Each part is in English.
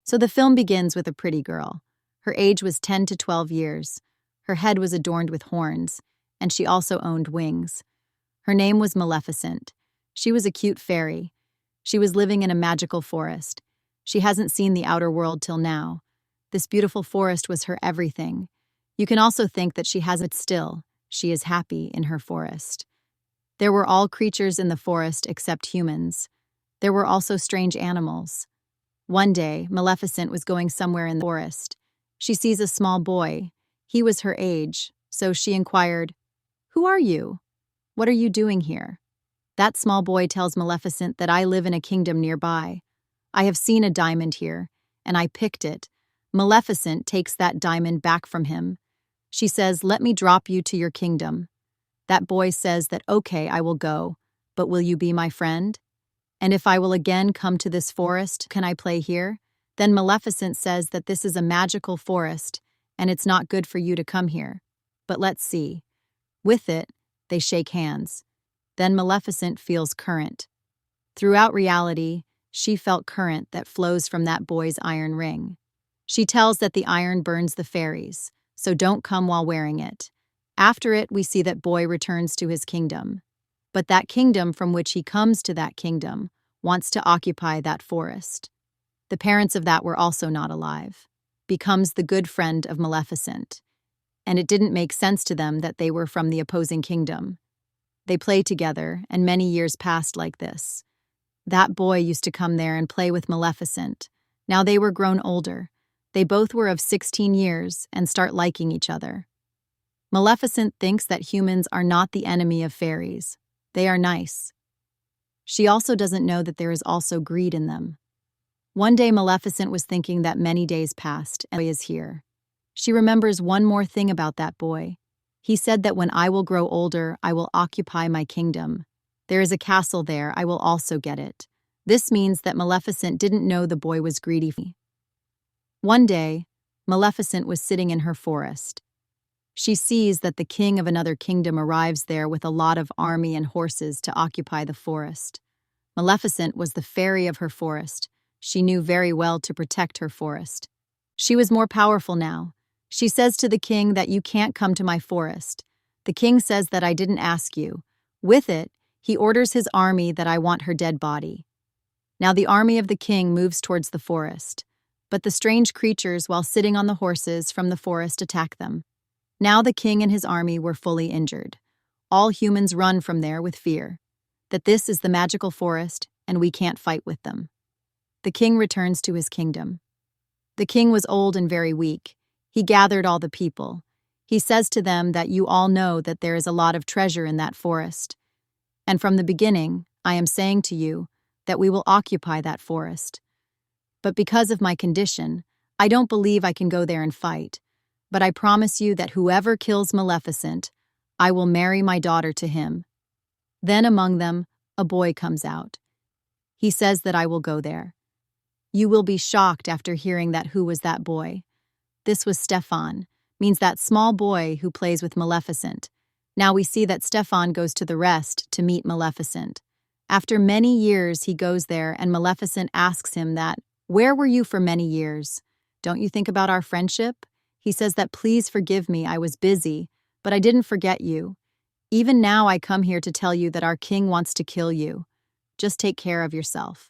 So the film begins with a pretty girl. Her age was 10 to 12 years. Her head was adorned with horns, and she also owned wings. Her name was Maleficent. She was a cute fairy. She was living in a magical forest. She hasn't seen the outer world till now. This beautiful forest was her everything. You can also think that she has it still. She is happy in her forest. There were all creatures in the forest except humans. There were also strange animals. One day, Maleficent was going somewhere in the forest. She sees a small boy. He was her age, so she inquired, "Who are you? What are you doing here?" That small boy tells Maleficent that I live in a kingdom nearby. I have seen a diamond here, and I picked it. Maleficent takes that diamond back from him. She says, "Let me drop you to your kingdom." That boy says that, "Okay, I will go, but will you be my friend? And if I will again come to this forest, can I play here?" Then Maleficent says that this is a magical forest, and it's not good for you to come here. But let's see. With it, they shake hands. Then Maleficent feels current. Throughout reality, she felt current that flows from that boy's iron ring. She tells that the iron burns the fairies, so don't come while wearing it. After it, we see that boy returns to his kingdom. But that kingdom from which he comes to that kingdom wants to occupy that forest. The parents of that were also not alive. Becomes the good friend of Maleficent. And it didn't make sense to them that they were from the opposing kingdom. They play together, and many years passed like this. That boy used to come there and play with Maleficent. Now they were grown older. They both were of 16 years and start liking each other. Maleficent thinks that humans are not the enemy of fairies. They are nice. She also doesn't know that there is also greed in them. One day Maleficent was thinking that many days passed and is here. She remembers one more thing about that boy. He said that when I will grow older, I will occupy my kingdom. There is a castle there, I will also get it. This means that Maleficent didn't know the boy was greedy. One day, Maleficent was sitting in her forest. She sees that the king of another kingdom arrives there with a lot of army and horses to occupy the forest. Maleficent was the fairy of her forest. She knew very well to protect her forest. She was more powerful now. She says to the king that you can't come to my forest. The king says that I didn't ask you. With it, he orders his army that I want her dead body. Now the army of the king moves towards the forest. But the strange creatures, while sitting on the horses from the forest, attack them. Now the king and his army were fully injured. All humans run from there with fear. That this is the magical forest, and we can't fight with them. The king returns to his kingdom. The king was old and very weak. He gathered all the people. He says to them that you all know that there is a lot of treasure in that forest. And from the beginning, I am saying to you that we will occupy that forest. But because of my condition, I don't believe I can go there and fight. But I promise you that whoever kills Maleficent, I will marry my daughter to him. Then among them, a boy comes out. He says that I will go there. You will be shocked after hearing that who was that boy. This was Stefan, means that small boy who plays with Maleficent. Now we see that Stefan goes to the rest to meet Maleficent. After many years he goes there and Maleficent asks him that, "Where were you for many years? Don't you think about our friendship?" He says that please forgive me, I was busy, but I didn't forget you. Even now I come here to tell you that our king wants to kill you. Just take care of yourself.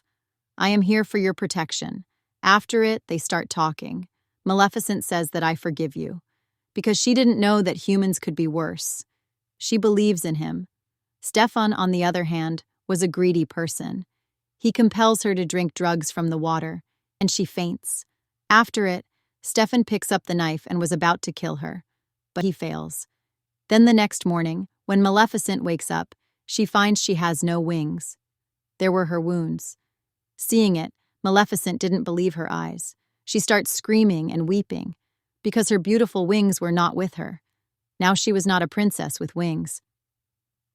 I am here for your protection. After it, they start talking. Maleficent says that I forgive you, because she didn't know that humans could be worse. She believes in him. Stefan, on the other hand, was a greedy person. He compels her to drink drugs from the water, and she faints. After it, Stefan picks up the knife and was about to kill her, but he fails. Then the next morning, when Maleficent wakes up, she finds she has no wings. There were her wounds. Seeing it, Maleficent didn't believe her eyes. She starts screaming and weeping, because her beautiful wings were not with her. Now she was not a princess with wings.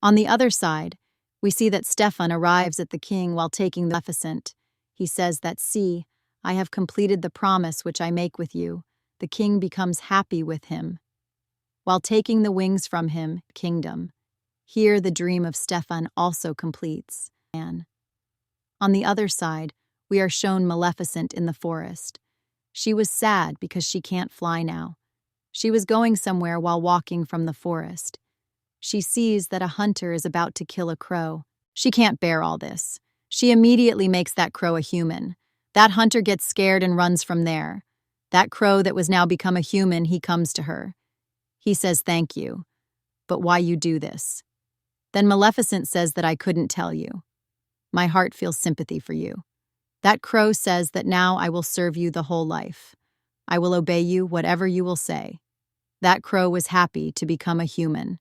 On the other side, we see that Stefan arrives at the king while taking Maleficent. He says that, "See, I have completed the promise which I make with you." The king becomes happy with him. While taking the wings from him, kingdom. Here the dream of Stefan also completes. On the other side, we are shown Maleficent in the forest. She was sad because she can't fly now. She was going somewhere while walking from the forest. She sees that a hunter is about to kill a crow. She can't bear all this. She immediately makes that crow a human. That hunter gets scared and runs from there. That crow that was now become a human, he comes to her. He says, "Thank you, but why you do this?" Then Maleficent says that I couldn't tell you. My heart feels sympathy for you. That crow says that now I will serve you the whole life. I will obey you whatever you will say. That crow was happy to become a human.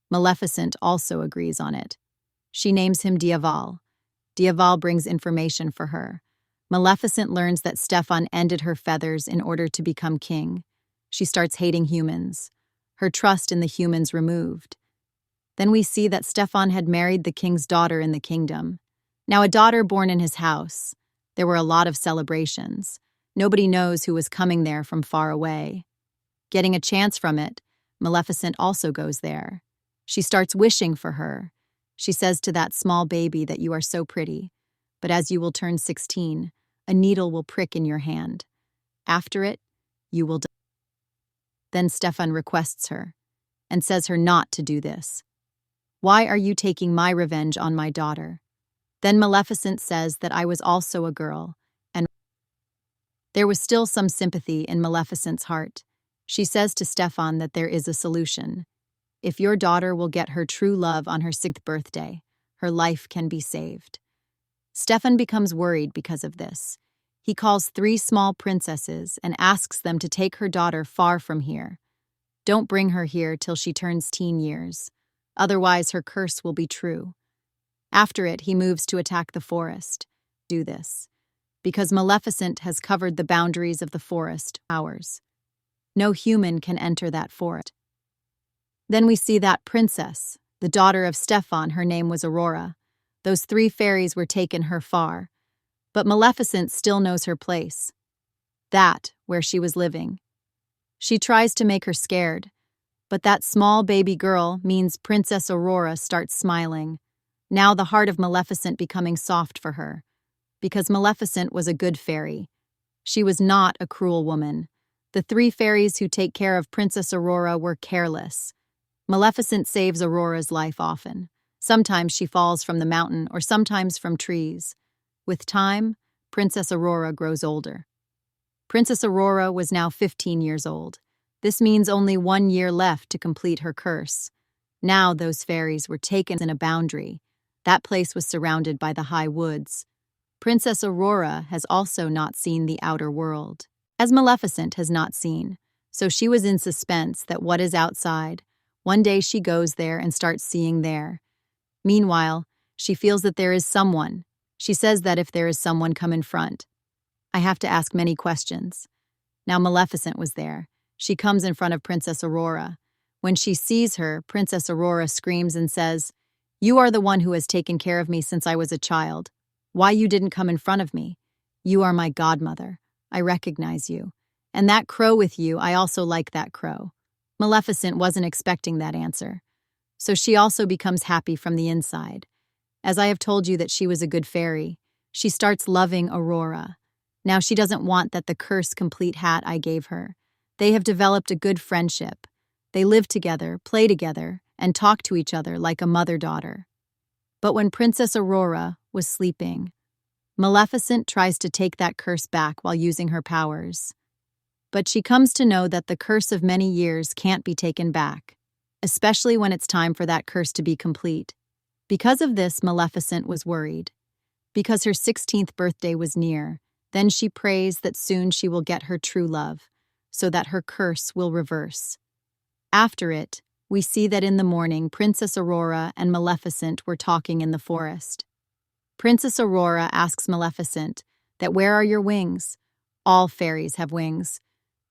Maleficent also agrees on it. She names him Diaval. Diaval brings information for her. Maleficent learns that Stefan ended her feathers in order to become king. She starts hating humans. Her trust in the humans removed. Then we see that Stefan had married the king's daughter in the kingdom. Now a daughter born in his house. There were a lot of celebrations. Nobody knows who was coming there from far away. Getting a chance from it, Maleficent also goes there. She starts wishing for her. She says to that small baby that you are so pretty, but as you will turn 16, a needle will prick in your hand. After it, you will die. Then Stefan requests her and says her not to do this. Why are you taking my revenge on my daughter? Then Maleficent says that I was also a girl, and there was still some sympathy in Maleficent's heart. She says to Stefan that there is a solution. If your daughter will get her true love on her 6th birthday, her life can be saved. Stefan becomes worried because of this. He calls 3 small princesses and asks them to take her daughter far from here. Don't bring her here till she turns teen years. Otherwise, her curse will be true. After it, he moves to attack the forest. Do this, because Maleficent has covered the boundaries of the forest, ours. No human can enter that forest. Then we see that princess, the daughter of Stefan, her name was Aurora. Those 3 fairies were taken her far. But Maleficent still knows her place. That, where she was living. She tries to make her scared, but that small baby girl means Princess Aurora starts smiling. Now the heart of Maleficent becoming soft for her, because Maleficent was a good fairy. She was not a cruel woman. The 3 fairies who take care of Princess Aurora were careless. Maleficent saves Aurora's life often. Sometimes she falls from the mountain or sometimes from trees. With time, Princess Aurora grows older. Princess Aurora was now 15 years old. This means only 1 year left to complete her curse. Now those fairies were taken in a boundary. That place was surrounded by the high woods. Princess Aurora has also not seen the outer world, as Maleficent has not seen, so she was in suspense that what is outside. One day she goes there and starts seeing there. Meanwhile, she feels that there is someone. She says that if there is someone, come in front. I have to ask many questions. Now Maleficent was there. She comes in front of Princess Aurora. When she sees her, Princess Aurora screams and says, "You are the one who has taken care of me since I was a child. Why you didn't come in front of me? You are my godmother. I recognize you. And that crow with you, I also like that crow." Maleficent wasn't expecting that answer. So she also becomes happy from the inside. As I have told you that she was a good fairy, she starts loving Aurora. Now she doesn't want that the curse complete hat I gave her. They have developed a good friendship. They live together, play together, and talk to each other like a mother-daughter. But when Princess Aurora was sleeping, Maleficent tries to take that curse back while using her powers. But she comes to know that the curse of many years can't be taken back, especially when it's time for that curse to be complete. Because of this, Maleficent was worried. Because her 16th birthday was near, then she prays that soon she will get her true love, so that her curse will reverse. After it, we see that in the morning, Princess Aurora and Maleficent were talking in the forest. Princess Aurora asks Maleficent that where are your wings? All fairies have wings.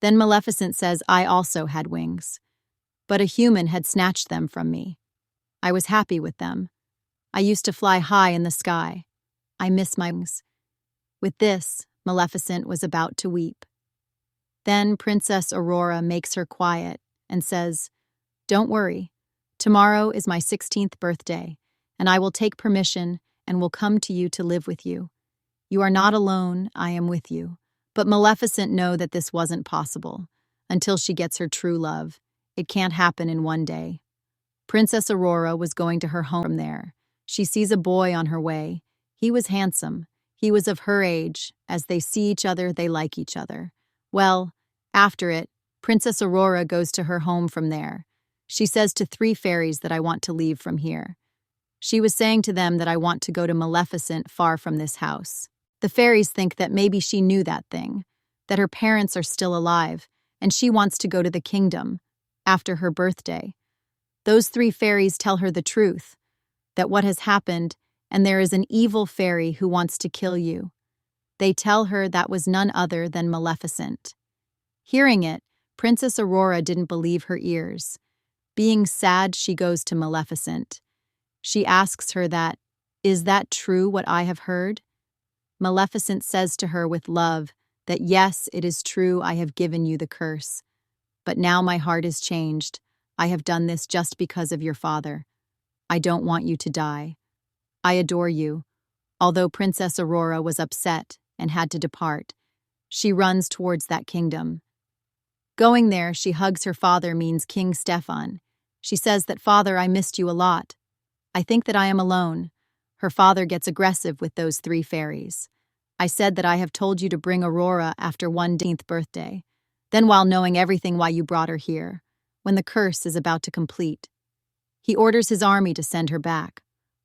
Then Maleficent says I also had wings. But a human had snatched them from me. I was happy with them. I used to fly high in the sky. I miss my wings. With this, Maleficent was about to weep. Then Princess Aurora makes her quiet and says, "Don't worry. Tomorrow is my 16th birthday, and I will take permission and will come to you to live with you. You are not alone, I am with you. But Maleficent knows that this wasn't possible until she gets her true love. It can't happen in one day. Princess Aurora was going to her home from there. She sees a boy on her way. He was handsome. He was of her age. As they see each other, they like each other. Well, after it, Princess Aurora goes to her home from there. She says to 3 fairies that I want to leave from here. She was saying to them that I want to go to Maleficent far from this house. The fairies think that maybe she knew that thing, that her parents are still alive, and she wants to go to the kingdom after her birthday. Those 3 fairies tell her the truth, that what has happened, and there is an evil fairy who wants to kill you. They tell her that was none other than Maleficent. Hearing it, Princess Aurora didn't believe her ears. Being sad, she goes to Maleficent. She asks her that, "Is that true what I have heard?" Maleficent says to her with love that yes, it is true, I have given you the curse. But now my heart is changed. I have done this just because of your father. I don't want you to die. I adore you. Although Princess Aurora was upset and had to depart, she runs towards that kingdom. Going there, she hugs her father, means King Stefan. She says that, "Father, I missed you a lot. I think that I am alone." Her father gets aggressive with those 3 fairies. "I said that I have told you to bring Aurora after 1/10th birthday. Then while knowing everything why you brought her here, when the curse is about to complete." He orders his army to send her back.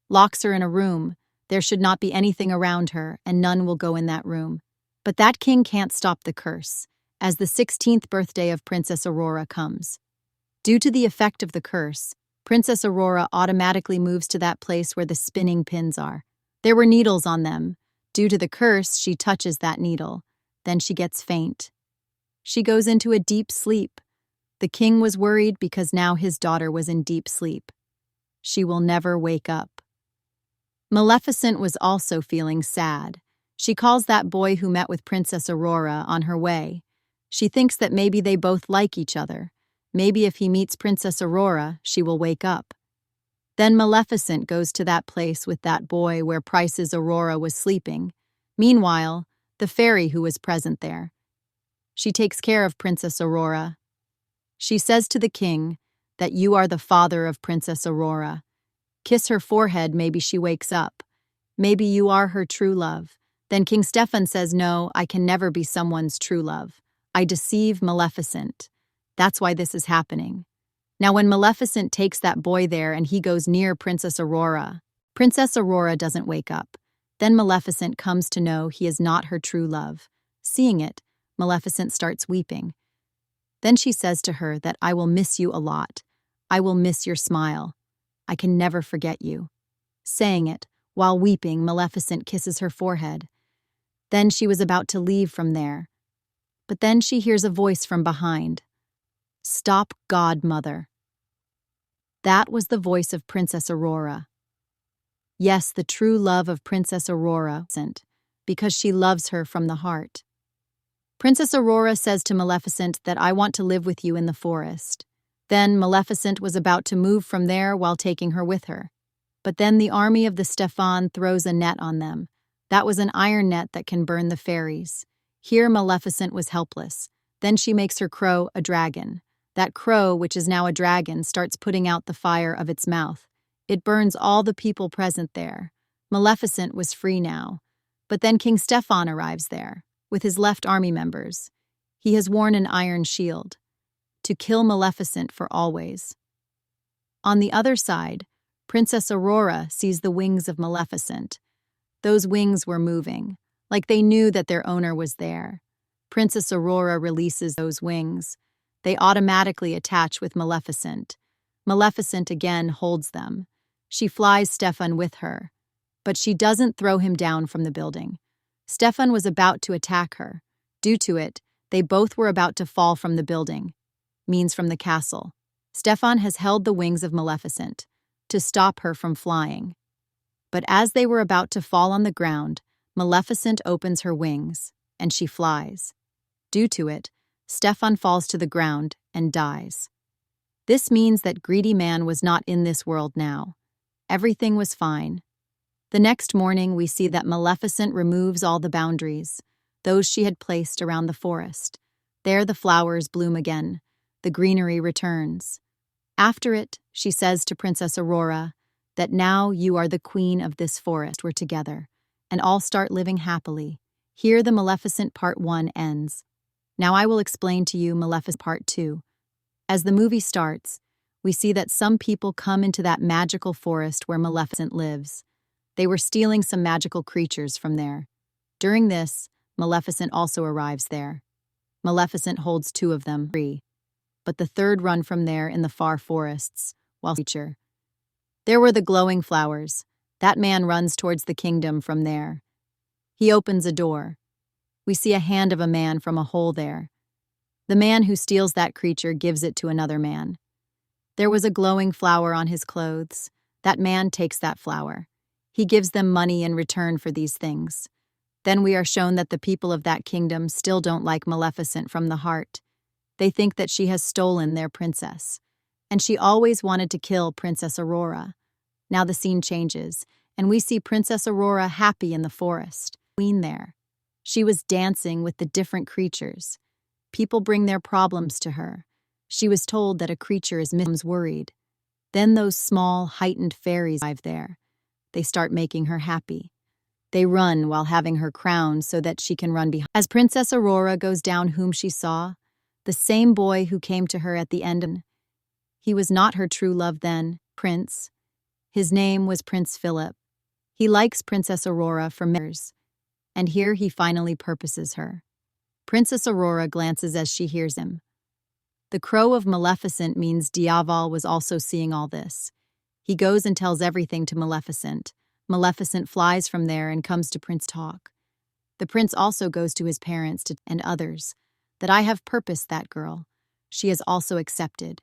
Locks her in a room. There should not be anything around her, and none will go in that room. But that king can't stop the curse, as the 16th birthday of Princess Aurora comes. Due to the effect of the curse, Princess Aurora automatically moves to that place where the spinning pins are. There were needles on them. Due to the curse, she touches that needle. Then she gets faint. She goes into a deep sleep. The king was worried because now his daughter was in deep sleep. She will never wake up. Maleficent was also feeling sad. She calls that boy who met with Princess Aurora on her way. She thinks that maybe they both like each other. Maybe if he meets Princess Aurora, she will wake up. Then Maleficent goes to that place with that boy where Princess Aurora was sleeping. Meanwhile, the fairy who was present there. She takes care of Princess Aurora. She says to the king that you are the father of Princess Aurora. Kiss her forehead, maybe she wakes up. Maybe you are her true love. Then King Stefan says, "No, I can never be someone's true love. I deceive Maleficent. That's why this is happening." Now when Maleficent takes that boy there and he goes near Princess Aurora doesn't wake up. Then Maleficent comes to know he is not her true love. Seeing it, Maleficent starts weeping. Then she says to her that I will miss you a lot. I will miss your smile. I can never forget you. Saying it, while weeping, Maleficent kisses her forehead. Then she was about to leave from there. But then she hears a voice from behind. "Stop, Godmother." That was the voice of Princess Aurora. Yes, the true love of Princess Aurora, because she loves her from the heart. Princess Aurora says to Maleficent that I want to live with you in the forest. Then Maleficent was about to move from there while taking her with her. But then the army of the Stefan throws a net on them. That was an iron net that can burn the fairies. Here Maleficent was helpless. Then she makes her crow a dragon. That crow, which is now a dragon, starts putting out the fire of its mouth. It burns all the people present there. Maleficent was free now. But then King Stefan arrives there, with his left army members. He has worn an iron shield, to kill Maleficent for always. On the other side, Princess Aurora sees the wings of Maleficent. Those wings were moving, like they knew that their owner was there. Princess Aurora releases those wings. They automatically attach with Maleficent. Maleficent again holds them. She flies Stefan with her, but she doesn't throw him down from the building. Stefan was about to attack her. Due to it, they both were about to fall from the building, means from the castle. Stefan has held the wings of Maleficent to stop her from flying. But as they were about to fall on the ground, Maleficent opens her wings, and she flies. Due to it, Stefan falls to the ground and dies. This means that greedy man was not in this world now. Everything was fine. The next morning, we see that Maleficent removes all the boundaries. those she had placed around the forest. There the flowers bloom again. The greenery returns. After it, she says to Princess Aurora that now you are the queen of this forest. We're together, and all start living happily. Here the Maleficent Part 1 ends. Now I will explain to you Maleficent Part 2. As the movie starts, we see that some people come into that magical forest where Maleficent lives. They were stealing some magical creatures from there. During this, Maleficent also arrives there. Maleficent holds 2 of them, free, but the third run from there in the far forests, while creature. There were the glowing flowers. That man runs towards the kingdom from there. He opens a door. We see a hand of a man from a hole there. The man who steals that creature gives it to another man. There was a glowing flower on his clothes. That man takes that flower. He gives them money in return for these things. Then we are shown that the people of that kingdom still don't like Maleficent from the heart. They think that she has stolen their princess. And she always wanted to kill Princess Aurora. Now the scene changes, and we see Princess Aurora happy in the forest. Queen there. She was dancing with the different creatures. People bring their problems to her. She was told that a creature is worried. Then those small, heightened fairies arrive there. They start making her happy. They run while having her crowned so that she can run behind. As Princess Aurora goes down whom she saw, the same boy who came to her at the end. He was not her true love then, Prince. His name was Prince Philip. He likes Princess Aurora for years, and here he finally purposes her. Princess Aurora glances as she hears him. The crow of Maleficent means Diaval was also seeing all this. He goes and tells everything to Maleficent. Maleficent flies from there and comes to Prince talk. The prince also goes to his parents and others, that I have purposed that girl. She has also accepted.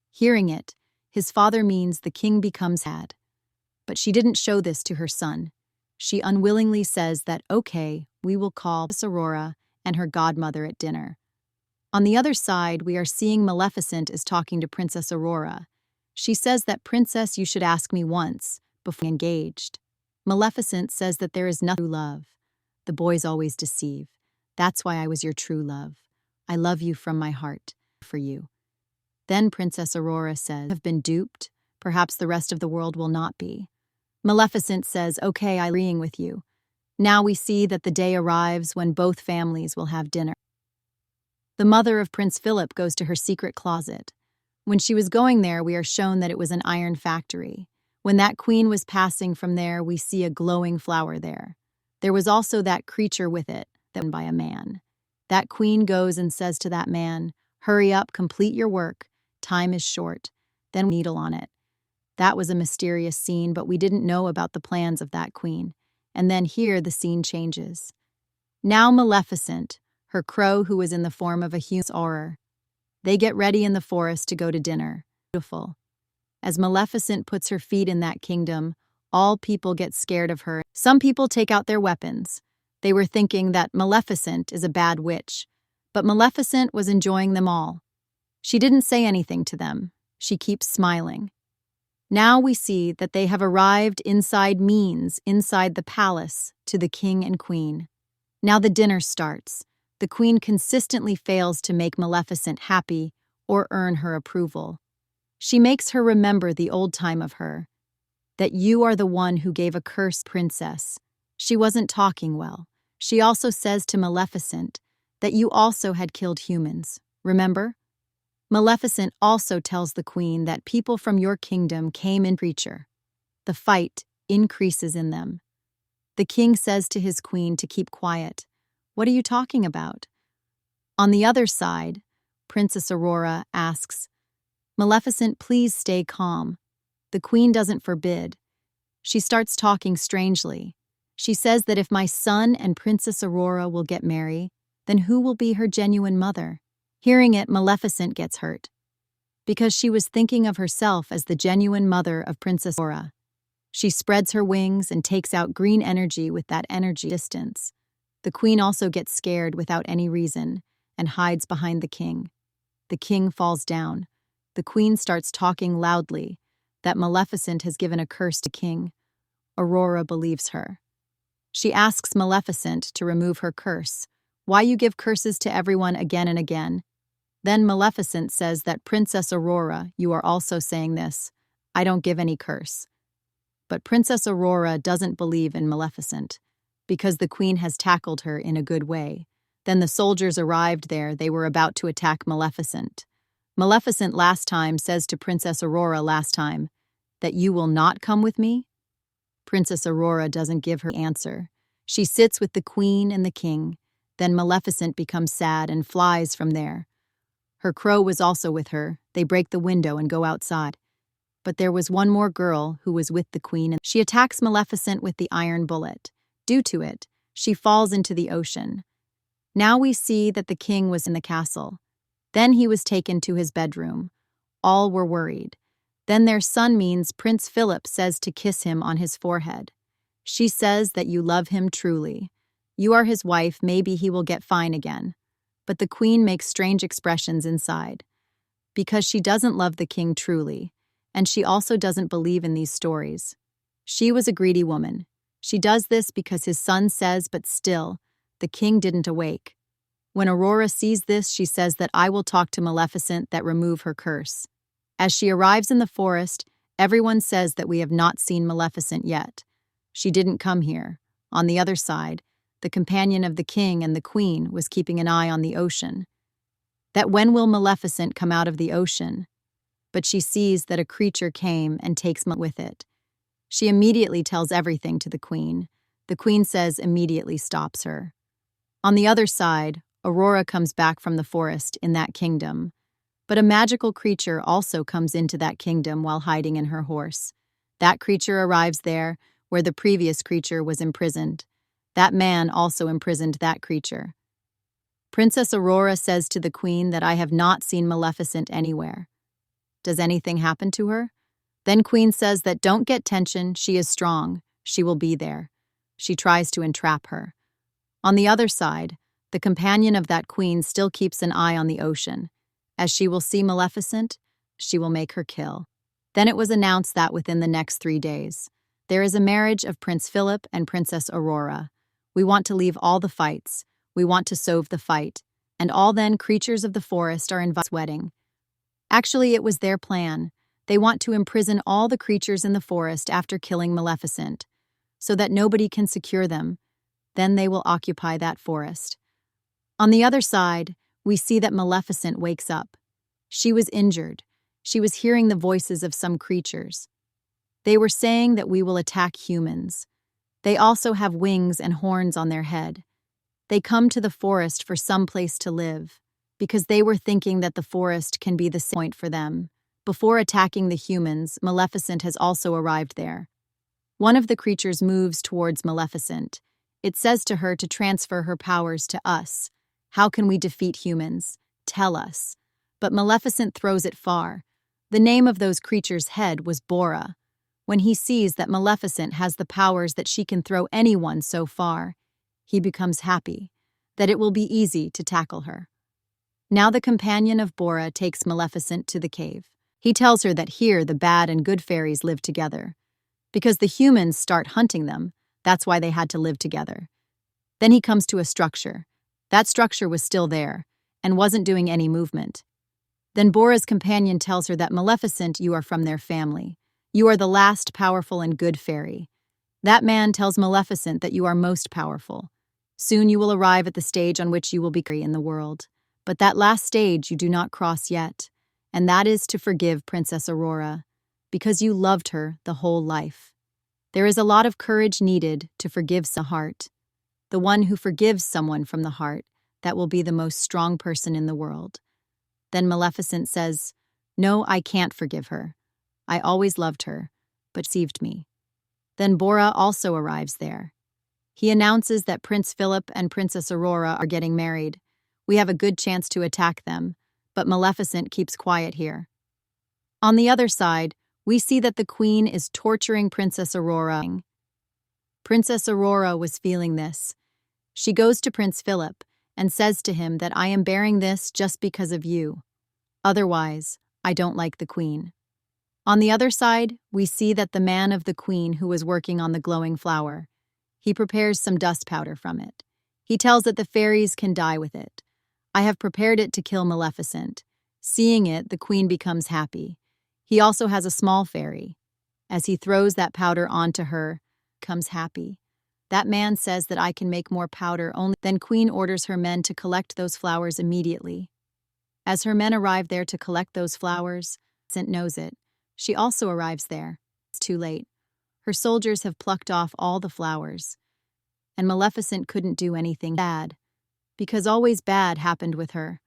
Hearing it, his father means the king becomes sad. But she didn't show this to her son. She unwillingly says that, okay, we will call Miss Aurora and her godmother at dinner. On the other side, we are seeing Maleficent is talking to Princess Aurora. She says that, Princess, you should ask me once, before engaged. Maleficent says that there is nothing true love. The boys always deceive. That's why I was your true love. I love you from my heart, for you. Then Princess Aurora says, I've been duped. Perhaps the rest of the world will not be. Maleficent says, okay, I'm agreeing with you. Now we see that the day arrives when both families will have dinner. The mother of Prince Philip goes to her secret closet. When she was going there, we are shown that it was an iron factory. When that queen was passing from there, we see a glowing flower there. There was also that creature with it, that was by a man. That queen goes and says to that man, hurry up, complete your work. Time is short. Then needle on it. That was a mysterious scene, but we didn't know about the plans of that queen. And then here the scene changes. Now Maleficent, her crow who was in the form of a human Aurora. They get ready in the forest to go to dinner. Beautiful. As Maleficent puts her feet in that kingdom, all people get scared of her. Some people take out their weapons. They were thinking that Maleficent is a bad witch, but Maleficent was enjoying them all. She didn't say anything to them. She keeps smiling. Now we see that they have arrived inside the palace, to the king and queen. Now the dinner starts. The queen consistently fails to make Maleficent happy or earn her approval. She makes her remember the old time of her, that you are the one who gave a curse, princess. She wasn't talking well. She also says to Maleficent that you also had killed humans, remember? Maleficent also tells the queen that people from your kingdom came in creature. The fight increases in them. The king says to his queen to keep quiet. What are you talking about? On the other side, Princess Aurora asks, Maleficent, please stay calm. The queen doesn't forbid. She starts talking strangely. She says that if my son and Princess Aurora will get married, then who will be her genuine mother? Hearing it, Maleficent gets hurt, because she was thinking of herself as the genuine mother of Princess Aurora. She spreads her wings and takes out green energy with that energy distance. The queen also gets scared without any reason and hides behind the king. The king falls down. The queen starts talking loudly that Maleficent has given a curse to king. Aurora believes her. She asks Maleficent to remove her curse, Why you give curses to everyone again and again? Then Maleficent says that Princess Aurora, you are also saying this. I don't give any curse. But Princess Aurora doesn't believe in Maleficent, because the queen has tackled her in a good way. Then the soldiers arrived there, they were about to attack Maleficent. Maleficent last time says to Princess Aurora last time, that you will not come with me? Princess Aurora doesn't give her answer. She sits with the queen and the king. Then Maleficent becomes sad and flies from there. Her crow was also with her. They break the window and go outside. But there was one more girl who was with the queen, and she attacks Maleficent with the iron bullet. Due to it, she falls into the ocean. Now we see that the king was in the castle. Then he was taken to his bedroom. All were worried. Then their son means Prince Philip says to kiss him on his forehead. She says that you love him truly. You are his wife, maybe he will get fine again. But the queen makes strange expressions inside. Because she doesn't love the king truly, and she also doesn't believe in these stories. She was a greedy woman. She does this because his son says, but still, the king didn't awake. When Aurora sees this, she says that I will talk to Maleficent that remove her curse. As she arrives in the forest, everyone says that we have not seen Maleficent yet. She didn't come here. On the other side, the companion of the king and the queen was keeping an eye on the ocean. That when will Maleficent come out of the ocean? But she sees that a creature came and takes with it. She immediately tells everything to the queen. The queen says immediately stops her. On the other side, Aurora comes back from the forest in that kingdom. But a magical creature also comes into that kingdom while hiding in her horse. That creature arrives there where the previous creature was imprisoned. That man also imprisoned that creature. Princess Aurora says to the queen that I have not seen Maleficent anywhere. Does anything happen to her? Then queen says that don't get tension, she is strong, she will be there. She tries to entrap her. On the other side, the companion of that queen still keeps an eye on the ocean. As she will see Maleficent, she will make her kill. Then it was announced that within the next 3 days, there is a marriage of Prince Philip and Princess Aurora. We want to leave all the fights. We want to solve the fight. And all then creatures of the forest are invited to this wedding. Actually, it was their plan. They want to imprison all the creatures in the forest after killing Maleficent, so that nobody can secure them. Then they will occupy that forest. On the other side, we see that Maleficent wakes up. She was injured. She was hearing the voices of some creatures. They were saying that we will attack humans. They also have wings and horns on their head. They come to the forest for some place to live, because they were thinking that the forest can be the point for them. Before attacking the humans, Maleficent has also arrived there. One of the creatures moves towards Maleficent. It says to her to transfer her powers to us. How can we defeat humans? Tell us. But Maleficent throws it far. The name of those creatures' head was Bora. When he sees that Maleficent has the powers that she can throw anyone so far, he becomes happy, that it will be easy to tackle her. Now the companion of Bora takes Maleficent to the cave. He tells her that here the bad and good fairies live together. Because the humans start hunting them, that's why they had to live together. Then he comes to a structure. That structure was still there, and wasn't doing any movement. Then Bora's companion tells her that Maleficent, you are from their family. You are the last powerful and good fairy. That man tells Maleficent that you are most powerful. Soon you will arrive at the stage on which you will be in the world. But that last stage you do not cross yet, and that is to forgive Princess Aurora, because you loved her the whole life. There is a lot of courage needed to forgive the heart. The one who forgives someone from the heart, that will be the most strong person in the world. Then Maleficent says, no, I can't forgive her. I always loved her, but deceived me. Then Bora also arrives there. He announces that Prince Philip and Princess Aurora are getting married. We have a good chance to attack them, but Maleficent keeps quiet here. On the other side, we see that the queen is torturing Princess Aurora. Princess Aurora was feeling this. She goes to Prince Philip and says to him that I am bearing this just because of you. Otherwise, I don't like the queen. On the other side, we see that the man of the queen who was working on the glowing flower, he prepares some dust powder from it. He tells that the fairies can die with it. I have prepared it to kill Maleficent. Seeing it, the queen becomes happy. He also has a small fairy. As he throws that powder onto her, becomes happy. That man says that I can make more powder only. Then Queen orders her men to collect those flowers immediately. As her men arrive there to collect those flowers, Maleficent knows it. She also arrives there. It's too late. Her soldiers have plucked off all the flowers. And Maleficent couldn't do anything bad, because always bad happened with her.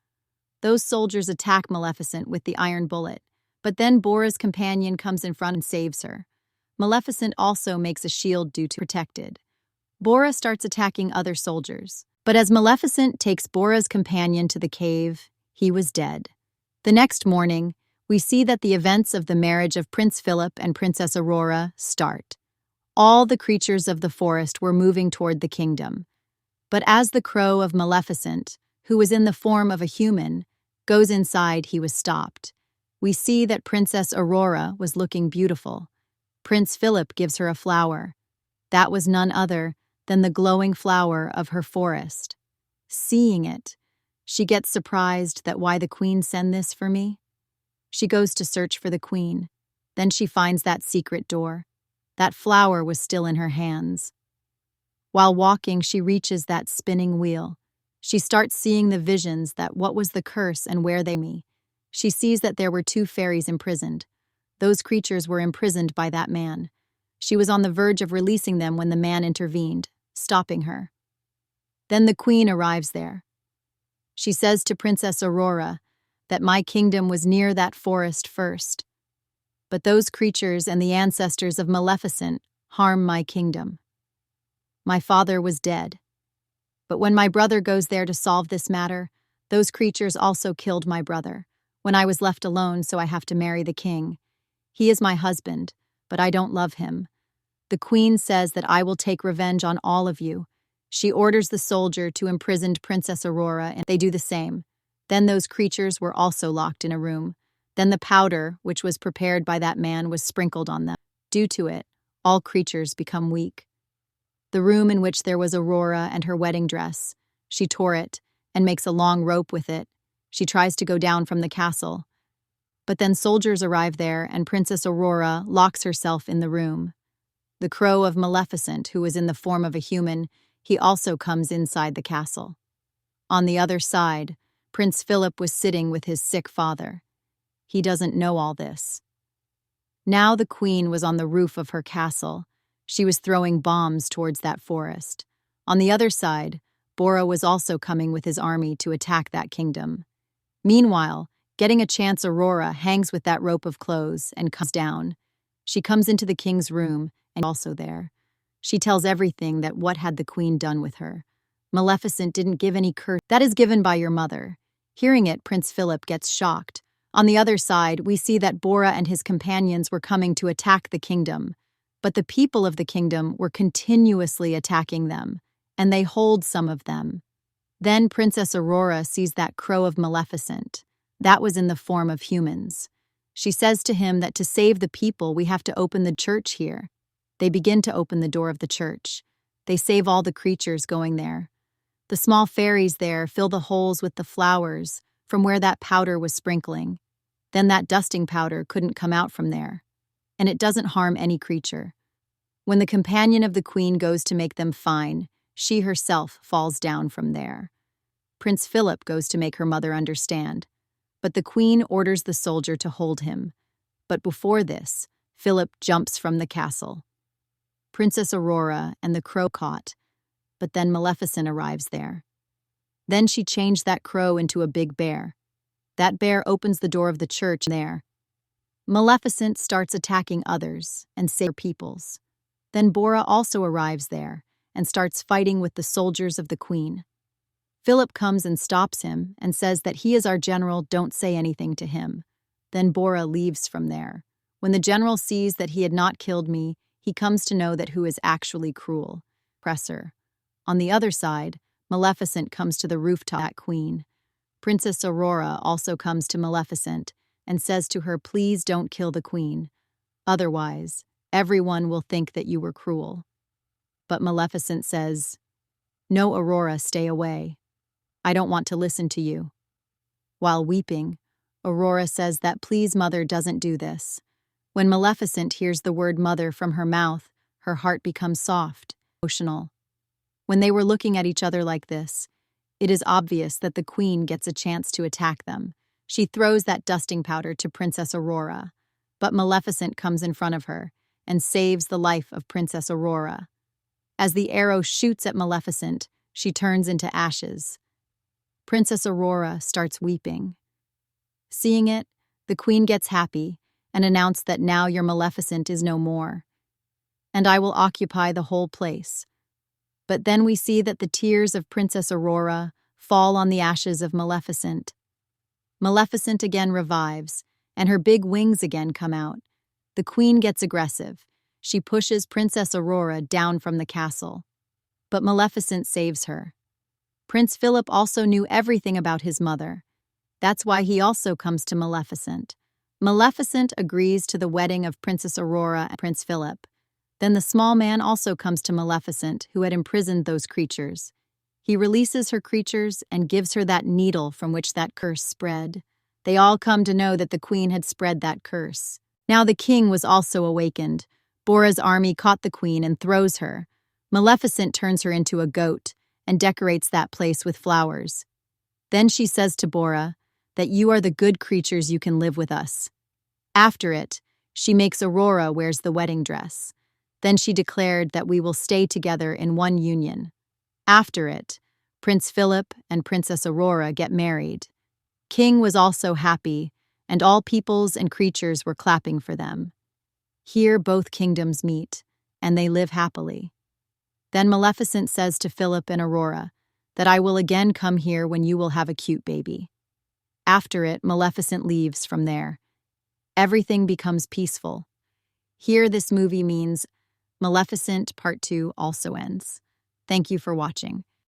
Those soldiers attack Maleficent with the iron bullet, but then Bora's companion comes in front and saves her. Maleficent also makes a shield to protected. Bora starts attacking other soldiers, but as Maleficent takes Bora's companion to the cave, he was dead. The next morning, we see that the events of the marriage of Prince Philip and Princess Aurora start. All the creatures of the forest were moving toward the kingdom. But as the crow of Maleficent, who was in the form of a human, goes inside, he was stopped. We see that Princess Aurora was looking beautiful. Prince Philip gives her a flower. That was none other than the glowing flower of her forest. Seeing it, she gets surprised that why the queen send this for me. She goes to search for the queen. Then she finds that secret door. That flower was still in her hands. While walking, she reaches that spinning wheel. She starts seeing the visions that what was the curse and where they me. She sees that there were two fairies imprisoned. Those creatures were imprisoned by that man. She was on the verge of releasing them when the man intervened, stopping her. Then the queen arrives there. She says to Princess Aurora that my kingdom was near that forest first. But those creatures and the ancestors of Maleficent harm my kingdom. My father was dead. But when my brother goes there to solve this matter, those creatures also killed my brother. When I was left alone, so I have to marry the king. He is my husband, but I don't love him. The queen says that I will take revenge on all of you. She orders the soldier to imprison Princess Aurora, and they do the same. Then those creatures were also locked in a room. Then the powder, which was prepared by that man, was sprinkled on them. Due to it, all creatures become weak. The room in which there was Aurora and her wedding dress, she tore it and makes a long rope with it. She tries to go down from the castle. But then soldiers arrive there and Princess Aurora locks herself in the room. The crow of Maleficent, who was in the form of a human, he also comes inside the castle. On the other side, Prince Philip was sitting with his sick father. He doesn't know all this. Now the queen was on the roof of her castle. She was throwing bombs towards that forest. On the other side, Bora was also coming with his army to attack that kingdom. Meanwhile, getting a chance, Aurora hangs with that rope of clothes and comes down. She comes into the king's room and also there. She tells everything that what had the queen done with her. Maleficent didn't give any curse. That is given by your mother. Hearing it, Prince Philip gets shocked. On the other side, we see that Bora and his companions were coming to attack the kingdom. But the people of the kingdom were continuously attacking them, and they hold some of them. Then Princess Aurora sees that crow of Maleficent. That was in the form of humans. She says to him that to save the people, we have to open the church here. They begin to open the door of the church. They save all the creatures going there. The small fairies there fill the holes with the flowers from where that powder was sprinkling. Then that dusting powder couldn't come out from there. And it doesn't harm any creature. When the companion of the queen goes to make them fine, she herself falls down from there. Prince Philip goes to make her mother understand, but the queen orders the soldier to hold him. But before this, Philip jumps from the castle. Princess Aurora and the crow caught, but then Maleficent arrives there. Then she changed that crow into a big bear. That bear opens the door of the church there. Maleficent starts attacking others and saves peoples. Then Bora also arrives there and starts fighting with the soldiers of the queen. Philip comes and stops him and says that he is our general, don't say anything to him. Then Bora leaves from there. When the general sees that he had not killed me, he comes to know that who is actually cruel. Oppressor. On the other side, Maleficent comes to the rooftop at queen. Princess Aurora also comes to Maleficent and says to her, please don't kill the queen. Otherwise, everyone will think that you were cruel. But Maleficent says, "No, Aurora, stay away. I don't want to listen to you." While weeping, Aurora says that please mother doesn't do this. When Maleficent hears the word mother from her mouth, her heart becomes soft, emotional. When they were looking at each other like this, it is obvious that the queen gets a chance to attack them. She throws that dusting powder to Princess Aurora, but Maleficent comes in front of her and saves the life of Princess Aurora. As the arrow shoots at Maleficent, she turns into ashes. Princess Aurora starts weeping. Seeing it, the queen gets happy and announced that now your Maleficent is no more, and I will occupy the whole place. But then we see that the tears of Princess Aurora fall on the ashes of Maleficent. Maleficent again revives, and her big wings again come out. The queen gets aggressive. She pushes Princess Aurora down from the castle. But Maleficent saves her. Prince Philip also knew everything about his mother. That's why he also comes to Maleficent. Maleficent agrees to the wedding of Princess Aurora and Prince Philip. Then the small man also comes to Maleficent, who had imprisoned those creatures. He releases her creatures and gives her that needle from which that curse spread. They all come to know that the queen had spread that curse. Now the king was also awakened. Bora's army caught the queen and throws her. Maleficent turns her into a goat and decorates that place with flowers. Then she says to Bora that you are the good creatures, you can live with us. After it, she makes Aurora wears the wedding dress. Then she declared that we will stay together in one union. After it, Prince Philip and Princess Aurora get married. King was also happy, and all peoples and creatures were clapping for them. Here both kingdoms meet, and they live happily. Then Maleficent says to Philip and Aurora that I will again come here when you will have a cute baby. After it, Maleficent leaves from there. Everything becomes peaceful. Here this movie means Maleficent Part 2 also ends. Thank you for watching.